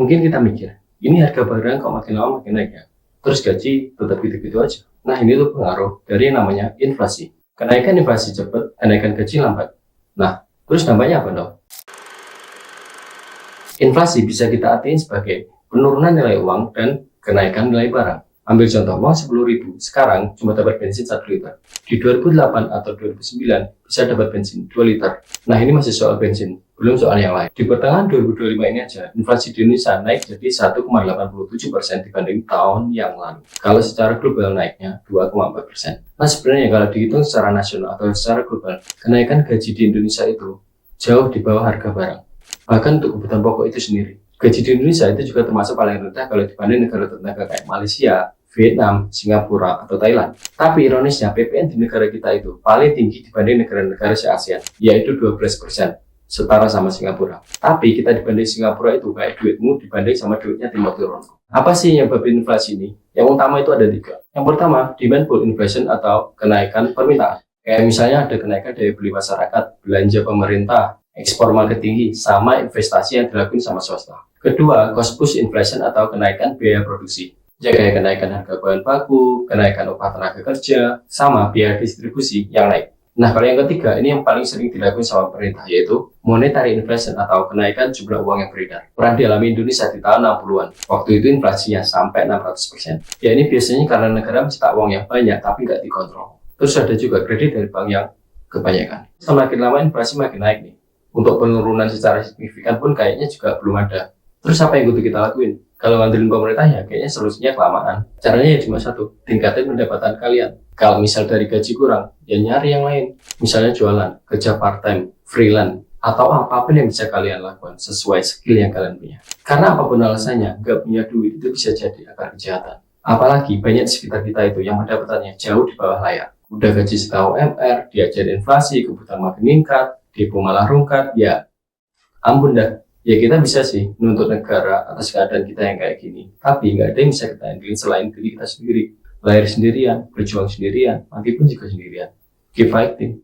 Mungkin kita mikir, ini harga barang kok makin lama makin naik ya. Terus gaji tetap gitu-gitu aja. Nah, ini tuh pengaruh dari yang namanya inflasi. Kenaikan inflasi cepat, kenaikan gaji lambat. Nah, terus dampaknya apa dong? Inflasi bisa kita artiin sebagai penurunan nilai uang dan kenaikan nilai barang. Ambil contoh, uang 10.000 sekarang cuma dapat bensin 1 liter. Di 2008 atau 2009 bisa dapat bensin 2 liter. Nah, ini masih soal bensin, belum soal yang lain. Di pertengahan 2025 ini aja, inflasi di Indonesia naik jadi 1,87% dibanding tahun yang lalu. Kalau secara global naiknya 2,4%. Nah, sebenarnya kalau dihitung secara nasional atau secara global, kenaikan gaji di Indonesia itu jauh di bawah harga barang. Bahkan untuk kebutuhan pokok itu sendiri. Gaji di Indonesia itu juga termasuk paling rendah kalau dibanding negara tetangga kayak Malaysia, Vietnam, Singapura, atau Thailand. Tapi ironisnya, PPN di negara kita itu paling tinggi dibanding negara-negara se-ASEAN, yaitu 12%, setara sama Singapura. Tapi kita dibanding Singapura itu kayak duitmu dibanding sama duitnya Timur Timur. Apa sih yang menyebabkan inflasi ini? Yang utama itu ada 3. Yang pertama, demand pull inflation atau kenaikan permintaan. Kayak misalnya ada kenaikan daya beli masyarakat, belanja pemerintah, ekspor market tinggi, sama investasi yang dilakukan sama swasta. Kedua, cost push inflation atau kenaikan biaya produksi. Ya kayak kenaikan harga bahan baku, kenaikan upah tenaga kerja, sama biaya distribusi yang naik. Nah, kalau yang ketiga, ini yang paling sering dilakukan sama pemerintah, yaitu monetary inflation atau kenaikan jumlah uang yang beredar. Pernah dialami Indonesia di tahun 60-an. Waktu itu inflasinya sampai 600%. Ya, ini biasanya karena negara mencetak uang yang banyak tapi nggak dikontrol. Terus ada juga kredit dari bank yang kebanyakan. Semakin lama inflasi makin naik nih. Untuk penurunan secara signifikan pun kayaknya juga belum ada. Terus apa yang kudu kita lakuin? Kalau ngandelin pemerintah ya kayaknya solusinya kelamaan. Caranya ya cuma satu, tingkatin pendapatan kalian. Kalau misal dari gaji kurang, ya nyari yang lain. Misalnya jualan, kerja part-time, freelance, atau apapun yang bisa kalian lakukan sesuai skill yang kalian punya. Karena apapun alasannya, nggak punya duit itu bisa jadi akar kejahatan. Apalagi banyak di sekitar kita itu yang pendapatannya jauh di bawah layak. Udah gaji setahun UMR, diajar inflasi, kebutuhan makin meningkat, depo malah rungkat, ya ampun dah. Ya kita bisa sih nuntut negara atas keadaan kita yang kayak gini. Tapi nggak ada yang bisa kita handle selain diri kita sendiri. Lahir sendirian, berjuang sendirian, mati pun juga sendirian. Keep fighting.